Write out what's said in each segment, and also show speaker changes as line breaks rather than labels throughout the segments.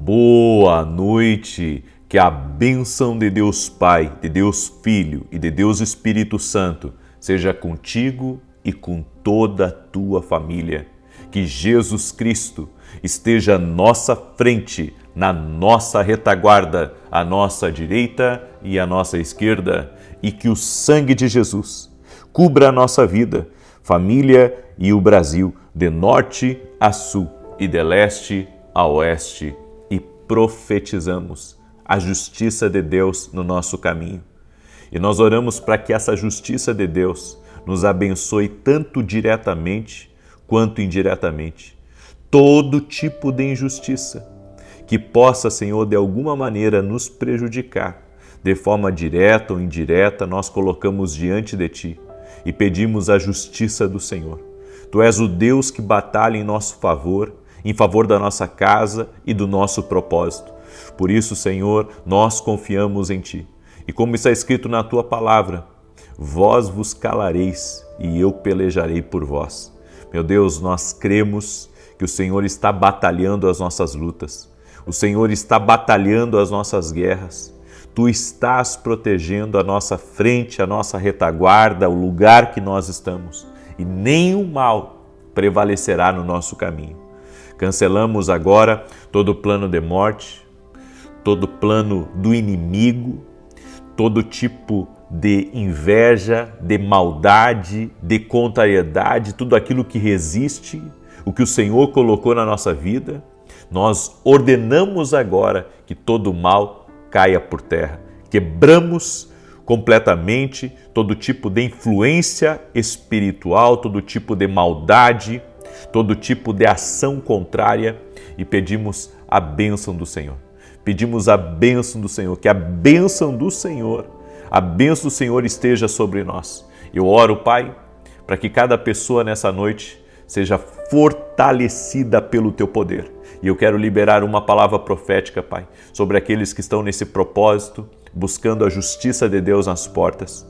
Boa noite, que a bênção de Deus Pai, de Deus Filho e de Deus Espírito Santo seja contigo e com toda a tua família. Que Jesus Cristo esteja à nossa frente, na nossa retaguarda, à nossa direita e à nossa esquerda, e que o sangue de Jesus cubra a nossa vida, família e o Brasil, de norte a sul e de leste a oeste. Profetizamos a justiça de Deus no nosso caminho. E nós oramos para que essa justiça de Deus nos abençoe tanto diretamente quanto indiretamente. Todo tipo de injustiça que possa, Senhor, de alguma maneira nos prejudicar, de forma direta ou indireta, nós colocamos diante de Ti e pedimos a justiça do Senhor. Tu és o Deus que batalha em nosso favor, em favor da nossa casa e do nosso propósito. Por isso, Senhor, nós confiamos em Ti. E como está escrito na Tua palavra, vós vos calareis e eu pelejarei por vós. Meu Deus, nós cremos que o Senhor está batalhando as nossas lutas. O Senhor está batalhando as nossas guerras. Tu estás protegendo a nossa frente, a nossa retaguarda, o lugar que nós estamos. E nenhum mal prevalecerá no nosso caminho. Cancelamos agora todo plano de morte, todo plano do inimigo, todo tipo de inveja, de maldade, de contrariedade, tudo aquilo que resiste, o que o Senhor colocou na nossa vida. Nós ordenamos agora que todo mal caia por terra. Quebramos completamente todo tipo de influência espiritual, todo tipo de maldade, todo tipo de ação contrária e pedimos a bênção do Senhor. Pedimos a bênção do Senhor, que a bênção do Senhor esteja sobre nós. Eu oro, Pai, para que cada pessoa nessa noite seja fortalecida pelo Teu poder. E eu quero liberar uma palavra profética, Pai, sobre aqueles que estão nesse propósito, buscando a justiça de Deus nas portas.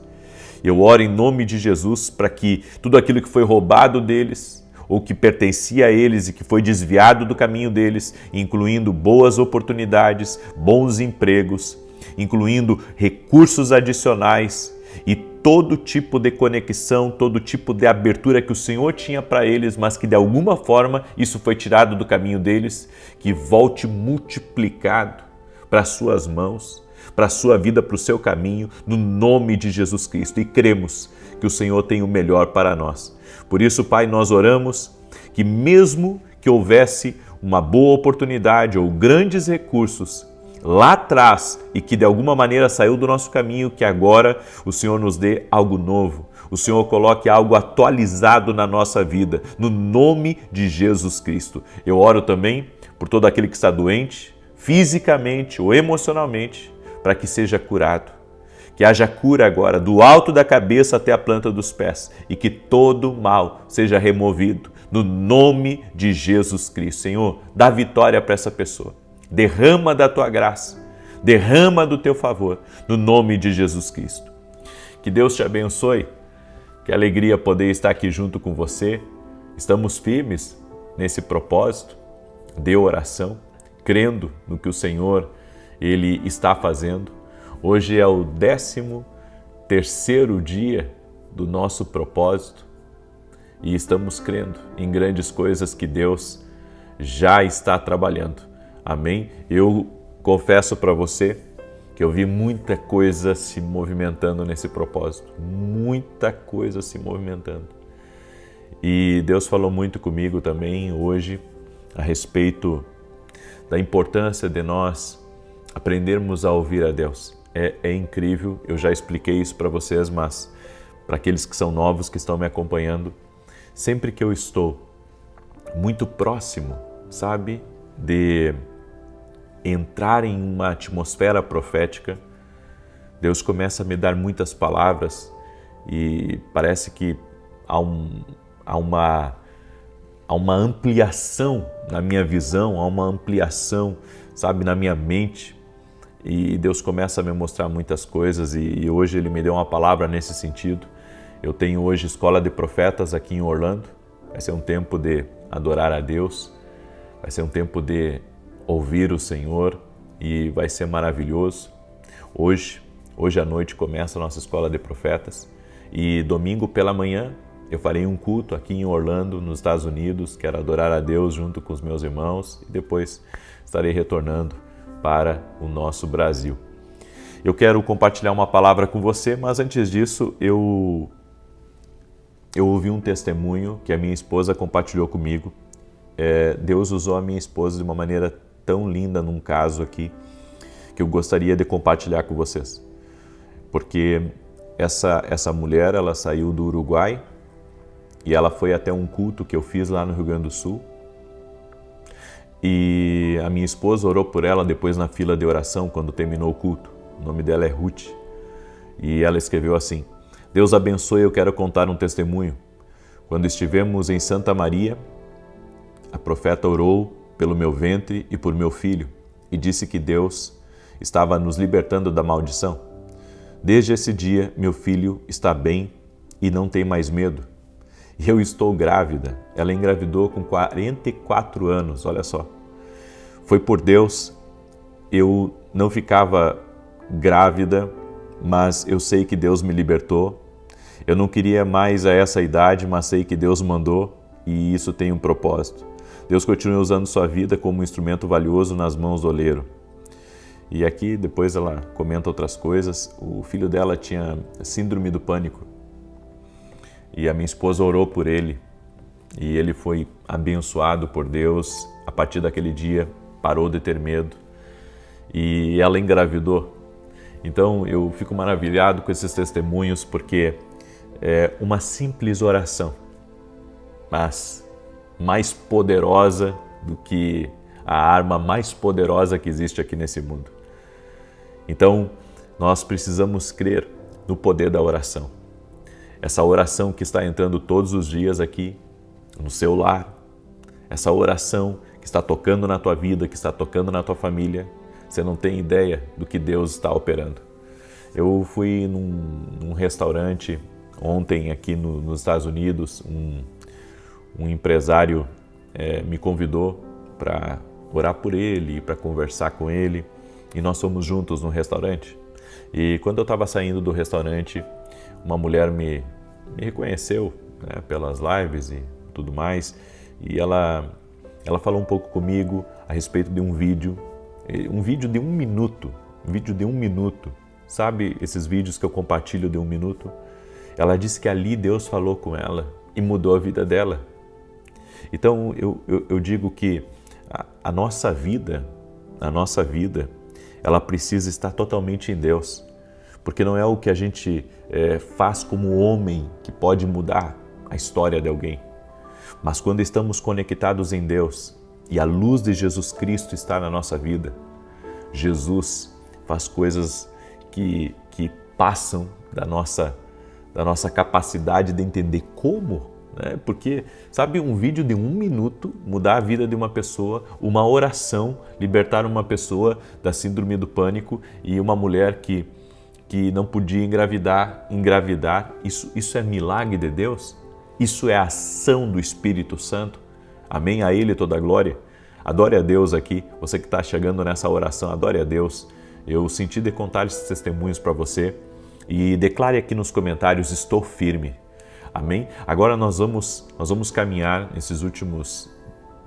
Eu oro em nome de Jesus para que tudo aquilo que foi roubado deles, ou que pertencia a eles e que foi desviado do caminho deles, incluindo boas oportunidades, bons empregos, incluindo recursos adicionais e todo tipo de conexão, todo tipo de abertura que o Senhor tinha para eles, mas que de alguma forma isso foi tirado do caminho deles, que volte multiplicado para as suas mãos, para a sua vida, para o seu caminho, no nome de Jesus Cristo. E cremos que o Senhor tem o melhor para nós. Por isso, Pai, nós oramos que mesmo que houvesse uma boa oportunidade ou grandes recursos lá atrás e que de alguma maneira saiu do nosso caminho, que agora o Senhor nos dê algo novo, o Senhor coloque algo atualizado na nossa vida, no nome de Jesus Cristo. Eu oro também por todo aquele que está doente, fisicamente ou emocionalmente, para que seja curado. Que haja cura agora, do alto da cabeça até a planta dos pés, e que todo mal seja removido, no nome de Jesus Cristo. Senhor, dá vitória para essa pessoa. Derrama da Tua graça, derrama do Teu favor, no nome de Jesus Cristo. Que Deus te abençoe, que alegria poder estar aqui junto com você. Estamos firmes nesse propósito de oração, crendo no que o Senhor Ele está fazendo. Hoje é o 13º dia do nosso propósito e estamos crendo em grandes coisas que Deus já está trabalhando. Amém? Eu confesso para você que eu vi muita coisa se movimentando nesse propósito, muita coisa se movimentando. E Deus falou muito comigo também hoje a respeito da importância de nós aprendermos a ouvir a Deus. É incrível, eu já expliquei isso para vocês, mas para aqueles que são novos, que estão me acompanhando, sempre que eu estou muito próximo, sabe, de entrar em uma atmosfera profética, Deus começa a me dar muitas palavras e parece que há uma ampliação na minha visão, há uma ampliação, sabe, na minha mente. E Deus começa a me mostrar muitas coisas e hoje Ele me deu uma palavra nesse sentido. Eu tenho hoje escola de profetas aqui em Orlando. Vai ser um tempo de adorar a Deus, vai ser um tempo de ouvir o Senhor e vai ser maravilhoso. Hoje à noite começa a nossa Escola de Profetas e domingo pela manhã eu farei um culto aqui em Orlando, nos Estados Unidos. Quero adorar a Deus junto com os meus irmãos e depois estarei retornando para o nosso Brasil. Eu quero compartilhar uma palavra com você, mas antes disso eu ouvi um testemunho que a minha esposa compartilhou comigo. Deus usou a minha esposa de uma maneira tão linda num caso aqui que eu gostaria de compartilhar com vocês. Porque essa mulher, ela saiu do Uruguai e ela foi até um culto que eu fiz lá no Rio Grande do Sul. E a minha esposa orou por ela depois na fila de oração, quando terminou o culto. O nome dela é Ruth. E ela escreveu assim: Deus abençoe, eu quero contar um testemunho. Quando estivemos em Santa Maria, a profeta orou pelo meu ventre e por meu filho e disse que Deus estava nos libertando da maldição. Desde esse dia, meu filho está bem e não tem mais medo. E eu estou grávida. Ela engravidou com 44 anos, olha só. Foi por Deus, eu não ficava grávida, mas eu sei que Deus me libertou. Eu não queria mais a essa idade, mas sei que Deus mandou e isso tem um propósito. Deus continua usando sua vida como um instrumento valioso nas mãos do oleiro. E aqui depois ela comenta outras coisas. O filho dela tinha síndrome do pânico. E a minha esposa orou por ele. E ele foi abençoado por Deus. A partir daquele dia parou de ter medo. E ela engravidou. Então eu fico maravilhado com esses testemunhos porque é uma simples oração, mas mais poderosa do que a arma mais poderosa que existe aqui nesse mundo. Então, nós precisamos crer no poder da oração. Essa oração que está entrando todos os dias aqui no seu lar, essa oração que está tocando na tua vida, que está tocando na tua família, você não tem ideia do que Deus está operando. Eu fui num restaurante ontem aqui nos Estados Unidos, um empresário me convidou para orar por ele, para conversar com ele, e nós fomos juntos no restaurante. E quando eu estava saindo do restaurante, uma mulher me reconheceu, né, pelas lives e tudo mais, e ela falou um pouco comigo a respeito de um vídeo de 1 minuto, sabe esses vídeos que eu compartilho de 1 minuto? Ela disse que ali Deus falou com ela e mudou a vida dela. Então eu digo que a nossa vida, ela precisa estar totalmente em Deus, porque não é o que a gente faz como homem que pode mudar a história de alguém, mas quando estamos conectados em Deus e a luz de Jesus Cristo está na nossa vida, Jesus faz coisas que passam da nossa capacidade de entender como, né? Porque, sabe, um vídeo de 1 minuto mudar a vida de uma pessoa, uma oração libertar uma pessoa da síndrome do pânico e uma mulher que não podia engravidar, isso é milagre de Deus? Isso é ação do Espírito Santo? Amém? A Ele toda a glória. Adore a Deus aqui, você que está chegando nessa oração, adore a Deus. Eu senti de contar esses testemunhos para você e declare aqui nos comentários: estou firme. Amém? Agora nós vamos caminhar nesses últimos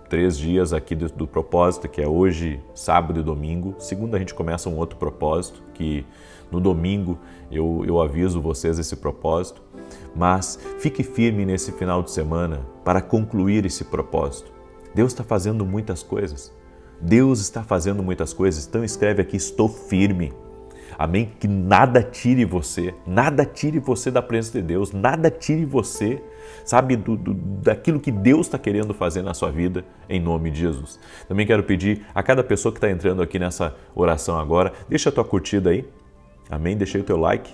3 dias aqui do propósito, que é hoje, sábado e domingo. Segunda a gente começa um outro propósito, que no domingo eu aviso vocês esse propósito. Mas fique firme nesse final de semana para concluir esse propósito. Deus está fazendo muitas coisas. Então escreve aqui: estou firme. Amém? Que nada tire você da presença de Deus, nada tire você, sabe, daquilo que Deus está querendo fazer na sua vida, em nome de Jesus. Também quero pedir a cada pessoa que está entrando aqui nessa oração agora, deixa a tua curtida aí, amém? Deixa aí o teu like.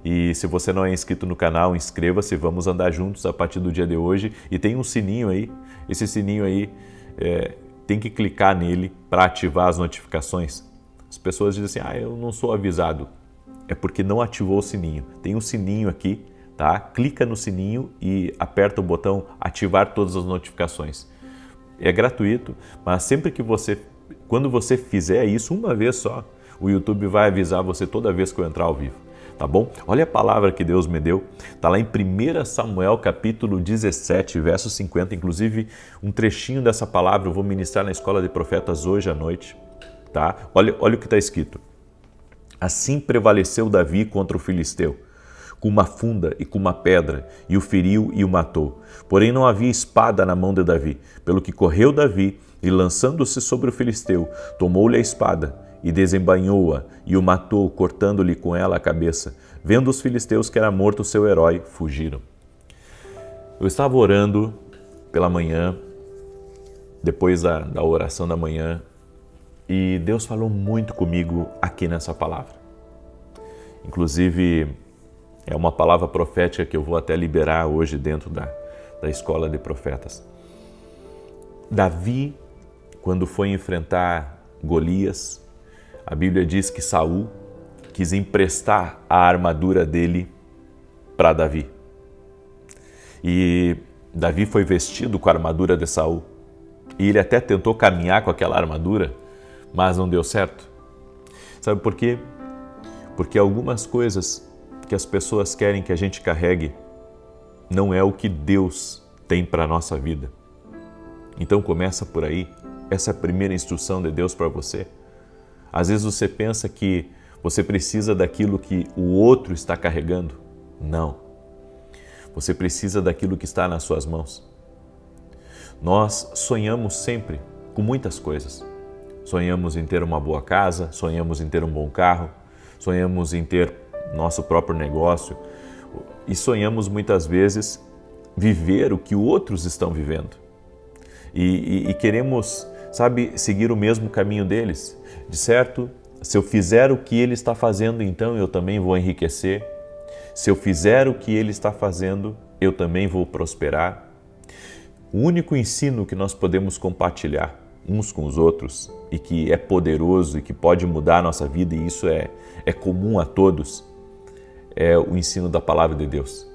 E se você não é inscrito no canal, inscreva-se, vamos andar juntos a partir do dia de hoje. E tem um sininho aí, esse sininho aí, tem que clicar nele para ativar as notificações. As pessoas dizem assim: eu não sou avisado. É porque não ativou o sininho. Tem um sininho aqui, tá? Clica no sininho e aperta o botão ativar todas as notificações. É gratuito, mas sempre que você Quando você fizer isso uma vez só, o YouTube vai avisar você toda vez que eu entrar ao vivo, tá bom? Olha a palavra que Deus me deu, tá lá em 1 Samuel capítulo 17, verso 50, inclusive um trechinho dessa palavra eu vou ministrar na Escola de Profetas hoje à noite, tá? Olha o que está escrito. Assim prevaleceu Davi contra o filisteu, com uma funda e com uma pedra, e o feriu e o matou. Porém não havia espada na mão de Davi, pelo que correu Davi, e lançando-se sobre o filisteu, tomou-lhe a espada, e desembainhou-a, e o matou, cortando-lhe com ela a cabeça. Vendo os filisteus que era morto o seu herói, fugiram. Eu estava orando pela manhã, depois da oração da manhã, e Deus falou muito comigo aqui nessa palavra. Inclusive, é uma palavra profética que eu vou até liberar hoje dentro da Escola de Profetas. Davi, quando foi enfrentar Golias, a Bíblia diz que Saul quis emprestar a armadura dele para Davi. E Davi foi vestido com a armadura de Saul. E ele até tentou caminhar com aquela armadura, mas não deu certo. Sabe por quê? Porque algumas coisas que as pessoas querem que a gente carregue não é o que Deus tem para a nossa vida. Então começa por aí. Essa é a primeira instrução de Deus para você. Às vezes você pensa que você precisa daquilo que o outro está carregando. Não. Você precisa daquilo que está nas suas mãos. Nós sonhamos sempre com muitas coisas. Sonhamos em ter uma boa casa, sonhamos em ter um bom carro, sonhamos em ter nosso próprio negócio e sonhamos muitas vezes viver o que outros estão vivendo. E queremos, sabe, seguir o mesmo caminho deles. De certo, se eu fizer o que ele está fazendo, então eu também vou enriquecer. Se eu fizer o que ele está fazendo, eu também vou prosperar. O único ensino que nós podemos compartilhar uns com os outros e que é poderoso e que pode mudar a nossa vida, e isso é comum a todos, é o ensino da palavra de Deus.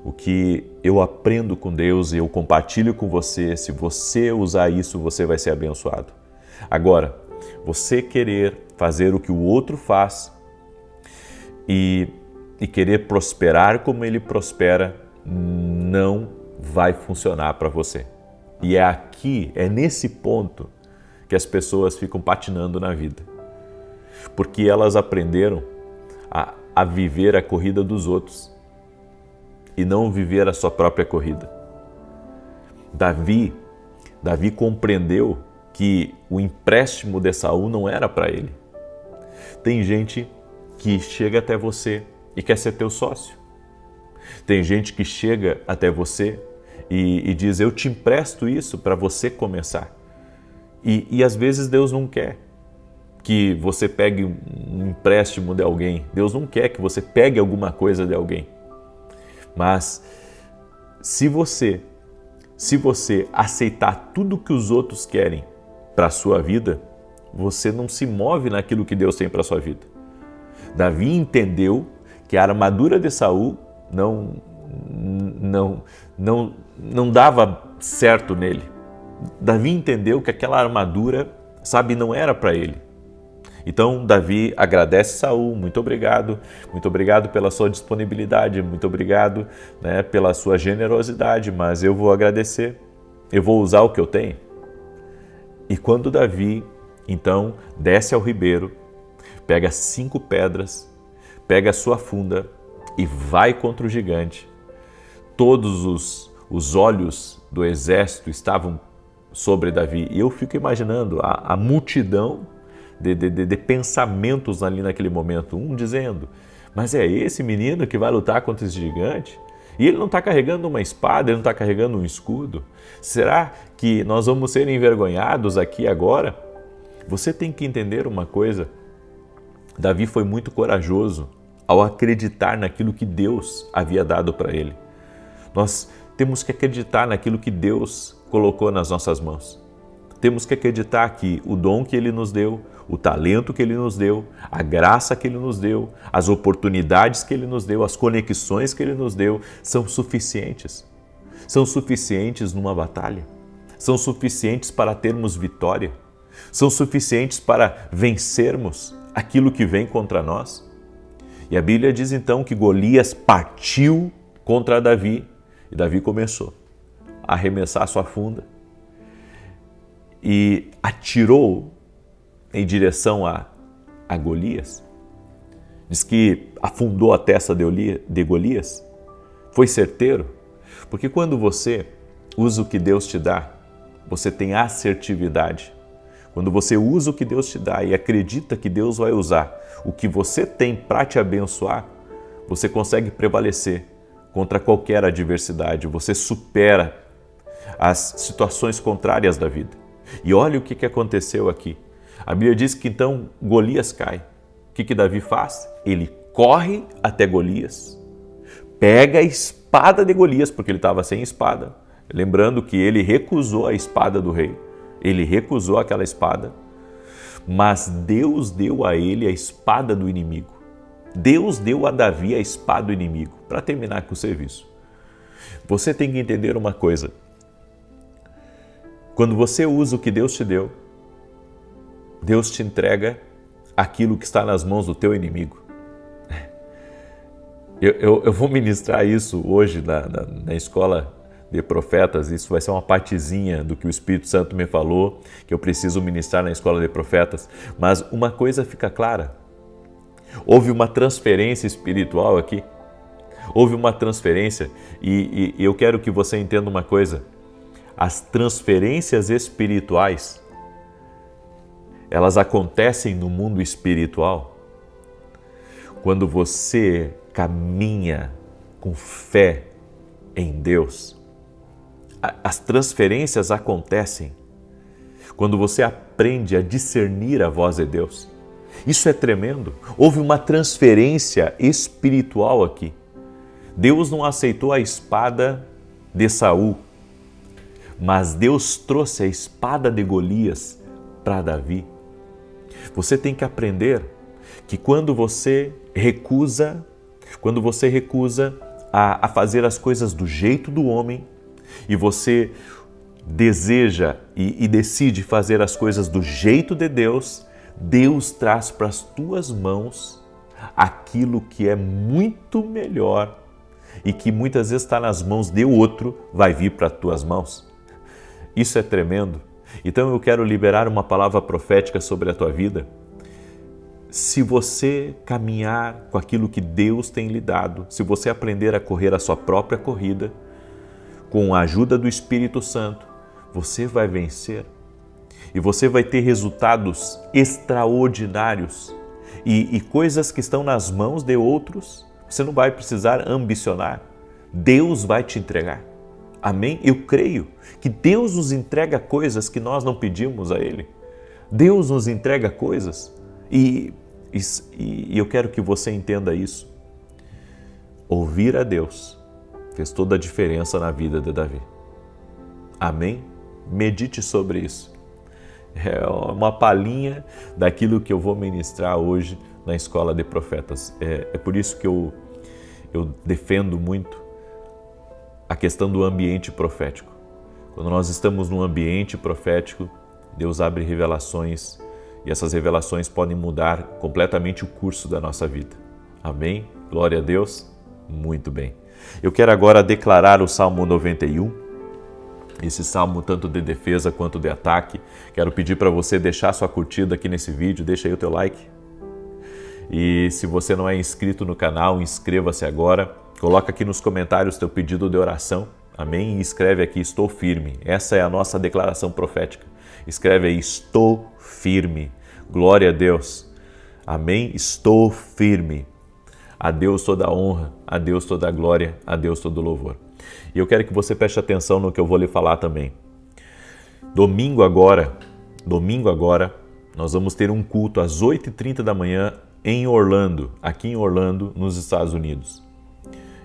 O que eu aprendo com Deus e eu compartilho com você, se você usar isso, você vai ser abençoado. Agora, você querer fazer o que o outro faz e querer prosperar como ele prospera, não vai funcionar para você. E é nesse ponto que as pessoas ficam patinando na vida. Porque elas aprenderam a viver a corrida dos outros e não viver a sua própria corrida. Davi compreendeu que o empréstimo de Saul não era para ele. Tem gente que chega até você e quer ser teu sócio. Tem gente que chega até você e diz, eu te empresto isso para você começar. E às vezes Deus não quer que você pegue um empréstimo de alguém. Deus não quer que você pegue alguma coisa de alguém. Mas se você aceitar tudo que os outros querem para a sua vida, você não se move naquilo que Deus tem para a sua vida. Davi entendeu que a armadura de Saul não dava certo nele. Davi entendeu que aquela armadura, não era para ele. Então Davi agradece Saul, muito obrigado pela sua disponibilidade, muito obrigado, pela sua generosidade, mas eu vou agradecer, eu vou usar o que eu tenho. E quando Davi, então, desce ao ribeiro, pega 5 pedras, pega a sua funda e vai contra o gigante, todos os olhos do exército estavam sobre Davi. E eu fico imaginando a multidão de pensamentos ali naquele momento. Um dizendo, mas é esse menino que vai lutar contra esse gigante? E ele não está carregando uma espada, ele não está carregando um escudo. Será que nós vamos ser envergonhados aqui agora? Você tem que entender uma coisa. Davi foi muito corajoso ao acreditar naquilo que Deus havia dado para ele. Nós temos que acreditar naquilo que Deus colocou nas nossas mãos. Temos que acreditar que o dom que Ele nos deu, o talento que Ele nos deu, a graça que Ele nos deu, as oportunidades que Ele nos deu, as conexões que Ele nos deu, são suficientes. São suficientes numa batalha. São suficientes para termos vitória. são suficientes para vencermos aquilo que vem contra nós. E a Bíblia diz então que Golias partiu contra Davi e Davi começou a arremessar sua funda e atirou em direção a Golias. Diz que afundou a testa de Golias. Foi certeiro, porque quando você usa o que Deus te dá, você tem assertividade. Quando você usa o que Deus te dá e acredita que Deus vai usar o que você tem para te abençoar, você consegue prevalecer contra qualquer adversidade, você supera as situações contrárias da vida. E olha o que aconteceu aqui. A Bíblia diz que então Golias cai. O que Davi faz? Ele corre até Golias, pega a espada de Golias, porque ele estava sem espada. Lembrando que ele recusou a espada do rei. Ele recusou aquela espada, mas Deus deu a ele a espada do inimigo. Deus deu a Davi a espada do inimigo para terminar com o serviço. Você tem que entender uma coisa. Quando você usa o que Deus te deu, Deus te entrega aquilo que está nas mãos do teu inimigo. Eu vou ministrar isso hoje na escola de profetas. Isso vai ser uma partezinha do que o Espírito Santo me falou, que eu preciso ministrar na escola de profetas. Mas uma coisa fica clara. Houve uma transferência espiritual aqui. Houve uma transferência e eu quero que você entenda uma coisa. As transferências espirituais, elas acontecem no mundo espiritual quando você caminha com fé em Deus. As transferências acontecem quando você aprende a discernir a voz de Deus. Isso é tremendo. Houve uma transferência espiritual aqui. Deus não aceitou a espada de Saul, mas Deus trouxe a espada de Golias para Davi. Você tem que aprender que quando você recusa a fazer as coisas do jeito do homem e você deseja e decide fazer as coisas do jeito de Deus, Deus traz para as tuas mãos aquilo que é muito melhor e que muitas vezes está nas mãos de outro, vai vir para as tuas mãos. Isso é tremendo. Então eu quero liberar uma palavra profética sobre a tua vida. Se você caminhar com aquilo que Deus tem lhe dado, se você aprender a correr a sua própria corrida, com a ajuda do Espírito Santo, você vai vencer. E você vai ter resultados extraordinários. E coisas que estão nas mãos de outros, você não vai precisar ambicionar. Deus vai te entregar. Amém? Eu creio que Deus nos entrega coisas que nós não pedimos a Ele. Deus nos entrega coisas e eu quero que você entenda isso. Ouvir a Deus fez toda a diferença na vida de Davi. Amém? Medite sobre isso. É uma palhinha daquilo que eu vou ministrar hoje na Escola de Profetas. É por isso que eu defendo muito a questão do ambiente profético. Quando nós estamos num ambiente profético, Deus abre revelações e essas revelações podem mudar completamente o curso da nossa vida. Amém? Glória a Deus? Muito bem. Eu quero agora declarar o Salmo 91, esse salmo tanto de defesa quanto de ataque. Quero pedir para você deixar sua curtida aqui nesse vídeo, deixa aí o teu like. E se você não é inscrito no canal, inscreva-se agora. Coloca aqui nos comentários teu pedido de oração, amém? E escreve aqui, estou firme. Essa é a nossa declaração profética. Escreve aí, estou firme. Glória a Deus. Amém? Estou firme. A Deus toda a honra, a Deus toda a glória, a Deus todo o louvor. E eu quero que você preste atenção no que eu vou lhe falar também. Domingo agora, nós vamos ter um culto às 8h30 da manhã em Orlando, aqui em Orlando, nos Estados Unidos.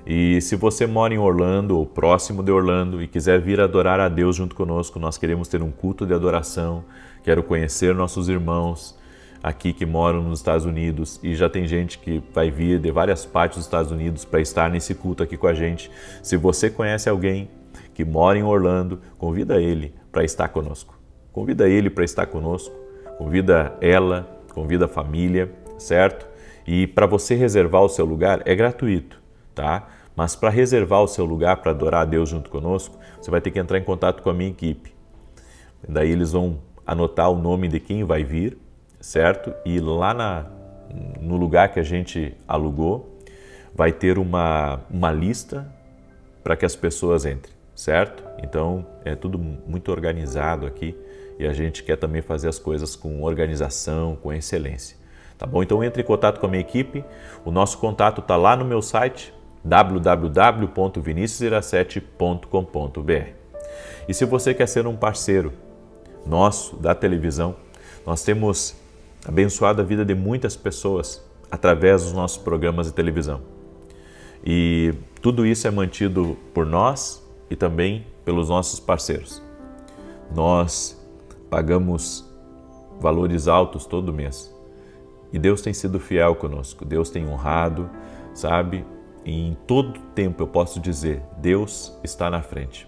E se você mora em Orlando ou próximo de Orlando e quiser vir adorar a Deus junto conosco, nós queremos ter um culto de adoração. Quero conhecer nossos irmãos aqui que moram nos Estados Unidos e já tem gente que vai vir de várias partes dos Estados Unidos para estar nesse culto aqui com a gente. Se você conhece alguém que mora em Orlando, convida ele para estar conosco. Convida ele para estar conosco. convida ela, convida a família, certo? E para você reservar o seu lugar é gratuito, tá? Mas para reservar o seu lugar para adorar a Deus junto conosco, você vai ter que entrar em contato com a minha equipe. Daí eles vão anotar o nome de quem vai vir, certo? E lá no lugar que a gente alugou, vai ter uma lista para que as pessoas entrem, certo? Então é tudo muito organizado aqui e a gente quer também fazer as coisas com organização, com excelência, tá bom? Então entre em contato com a minha equipe, o nosso contato está lá no meu site www.viniciusiracete.com.br. E se você quer ser um parceiro nosso da televisão, nós temos abençoado a vida de muitas pessoas através dos nossos programas de televisão. E tudo isso é mantido por nós e também pelos nossos parceiros. Nós pagamos valores altos todo mês. E Deus tem sido fiel conosco, Deus tem honrado, sabe? E em todo tempo eu posso dizer, Deus está na frente.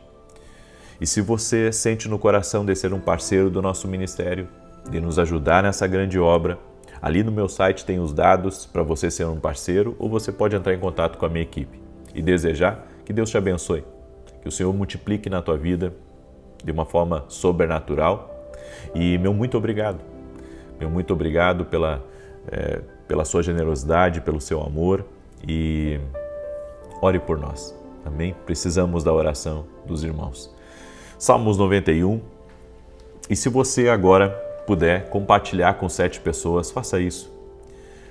E se você sente no coração de ser um parceiro do nosso ministério, de nos ajudar nessa grande obra, ali no meu site tem os dados para você ser um parceiro ou você pode entrar em contato com a minha equipe e desejar que Deus te abençoe, que o Senhor multiplique na tua vida de uma forma sobrenatural. E meu muito obrigado pela sua generosidade, pelo seu amor e ore por nós, amém? Precisamos da oração dos irmãos. Salmos 91, e se você agora puder compartilhar com 7 pessoas, faça isso,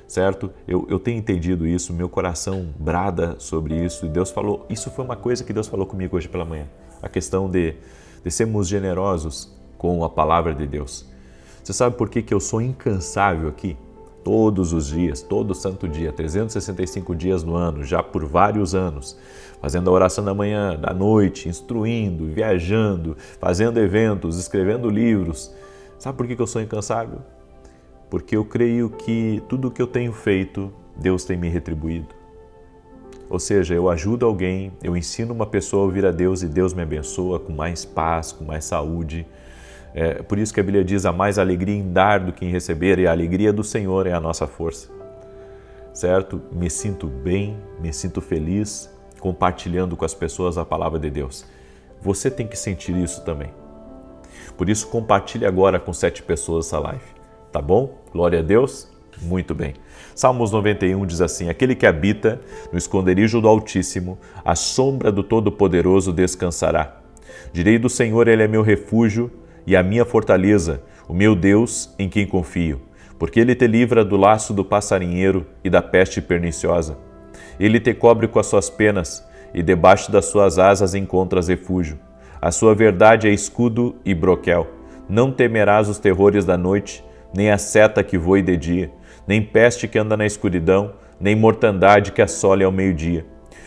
certo? Eu tenho entendido isso, meu coração brada sobre isso, e Deus falou, isso foi uma coisa que Deus falou comigo hoje pela manhã, a questão de sermos generosos com a palavra de Deus. Você sabe por que eu sou incansável aqui? Todos os dias, todo santo dia, 365 dias no ano, já por vários anos, fazendo a oração da manhã, da noite, instruindo, viajando, fazendo eventos, escrevendo livros. Sabe por que eu sou incansável? Porque eu creio que tudo o que eu tenho feito, Deus tem me retribuído. Ou seja, eu ajudo alguém, eu ensino uma pessoa a ouvir a Deus e Deus me abençoa com mais paz, com mais saúde. É por isso que a Bíblia diz, há mais alegria em dar do que em receber, e a alegria do Senhor é a nossa força, certo? Me sinto bem, me sinto feliz compartilhando com as pessoas a palavra de Deus. Você tem que sentir isso também. Por isso, compartilhe agora com 7 pessoas essa live, tá bom? Glória a Deus. Muito bem. Salmos 91 diz assim, aquele que habita no esconderijo do Altíssimo, à sombra do Todo-Poderoso descansará. Direi do Senhor, ele é meu refúgio e a minha fortaleza, o meu Deus em quem confio, porque ele te livra do laço do passarinheiro e da peste perniciosa. Ele te cobre com as suas penas e debaixo das suas asas encontras refúgio. A sua verdade é escudo e broquel. Não temerás os terrores da noite, nem a seta que voe de dia, nem peste que anda na escuridão, nem mortandade que assole ao meio-dia.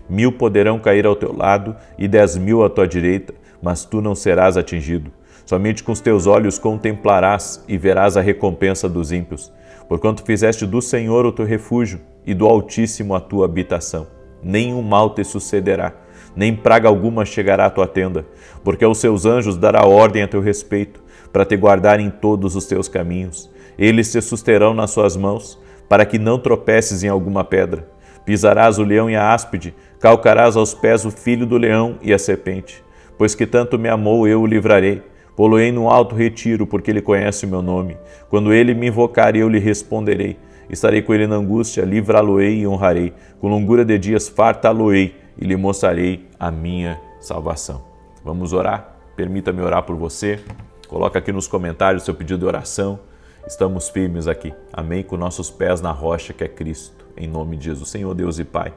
1000 poderão cair ao teu lado e 10.000 à tua direita, mas tu não serás atingido. Somente com os teus olhos contemplarás e verás a recompensa dos ímpios, porquanto fizeste do Senhor o teu refúgio e do Altíssimo a tua habitação. Nenhum mal te sucederá, nem praga alguma chegará à tua tenda, porque aos seus anjos dará ordem a teu respeito, para te guardar em todos os teus caminhos. Eles te susterão nas suas mãos, para que não tropeces em alguma pedra. Pisarás o leão e a áspide, calcarás aos pés o filho do leão e a serpente. Pois que tanto me amou, eu o livrarei. Pô-lo-ei no alto retiro, porque ele conhece o meu nome. Quando ele me invocar, eu lhe responderei. Estarei com ele na angústia, livrá-lo-ei e honrarei. Com longura de dias fartá-lo-ei e lhe mostrarei a minha salvação. Vamos orar? Permita-me orar por você. Coloca aqui nos comentários o seu pedido de oração. Estamos firmes aqui, amém? Com nossos pés na rocha que é Cristo, em nome de Jesus. Senhor Deus e Pai,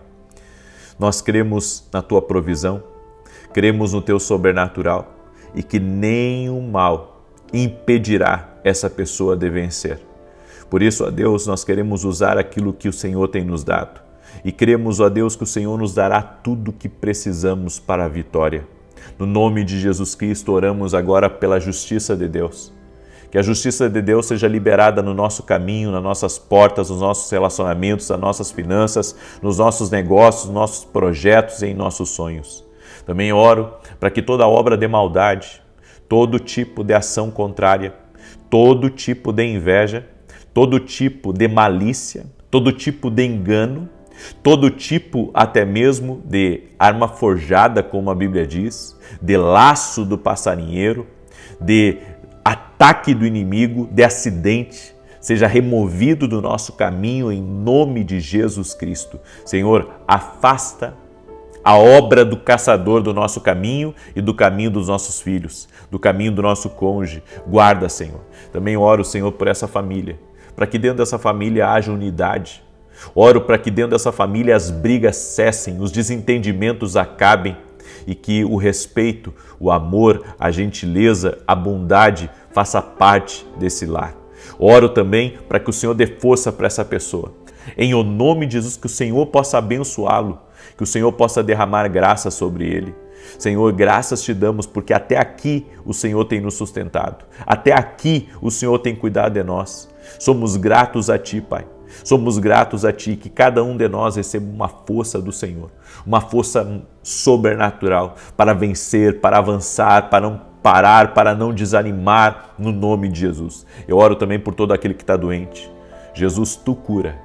nós cremos na Tua provisão, cremos no Teu sobrenatural e que nenhum mal impedirá essa pessoa de vencer. Por isso, ó Deus, nós queremos usar aquilo que o Senhor tem nos dado e cremos, ó Deus, que o Senhor nos dará tudo o que precisamos para a vitória. No nome de Jesus Cristo, oramos agora pela justiça de Deus. Que a justiça de Deus seja liberada no nosso caminho, nas nossas portas, nos nossos relacionamentos, nas nossas finanças, nos nossos negócios, nos nossos projetos e em nossos sonhos. Também oro para que toda obra de maldade, todo tipo de ação contrária, todo tipo de inveja, todo tipo de malícia, todo tipo de engano, todo tipo até mesmo de arma forjada, como a Bíblia diz, de laço do passarinheiro, de ataque do inimigo, de acidente, seja removido do nosso caminho em nome de Jesus Cristo. Senhor, afasta a obra do caçador do nosso caminho e do caminho dos nossos filhos, do caminho do nosso cônjuge. Guarda, Senhor. Também oro, Senhor, por essa família, para que dentro dessa família haja unidade. Oro para que dentro dessa família as brigas cessem, os desentendimentos acabem e que o respeito, o amor, a gentileza, a bondade faça parte desse lar. Oro também para que o Senhor dê força para essa pessoa. Em o nome de Jesus, que o Senhor possa abençoá-lo, que o Senhor possa derramar graça sobre ele. Senhor, graças te damos porque até aqui o Senhor tem nos sustentado. Até aqui o Senhor tem cuidado de nós. Somos gratos a Ti, Pai. Somos gratos a Ti, que cada um de nós receba uma força do Senhor, uma força sobrenatural para vencer, para avançar, para não parar, para não desanimar, no nome de Jesus. Eu oro também por todo aquele que está doente. Jesus, Tu cura.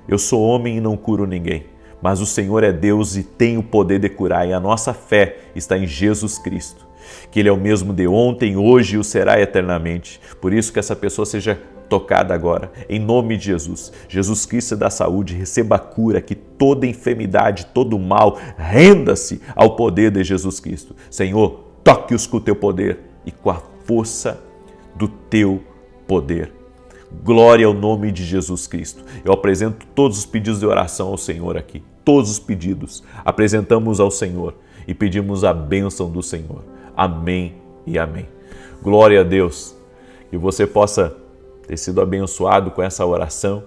Eu sou homem e não curo ninguém, mas o Senhor é Deus e tem o poder de curar, e a nossa fé está em Jesus Cristo, que Ele é o mesmo de ontem, hoje e o será eternamente. Por isso que essa pessoa seja tocada agora, em nome de Jesus. Jesus Cristo da saúde, receba a cura, que toda enfermidade, todo mal, renda-se ao poder de Jesus Cristo. Senhor, toque-os com o Teu poder e com a força do Teu poder. Glória ao nome de Jesus Cristo. Eu apresento todos os pedidos de oração ao Senhor aqui. Todos os pedidos apresentamos ao Senhor e pedimos a bênção do Senhor. Amém e amém. Glória a Deus. Que você possa ter sido abençoado com essa oração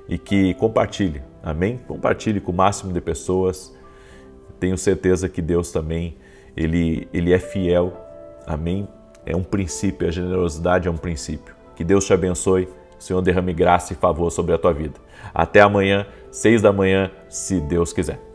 e que compartilhe. Amém? Compartilhe com o máximo de pessoas. Tenho certeza que Deus também, Ele é fiel. Amém? É um princípio, a generosidade é um princípio. Que Deus te abençoe. O Senhor derrame graça e favor sobre a tua vida. Até amanhã, 6 da manhã, se Deus quiser.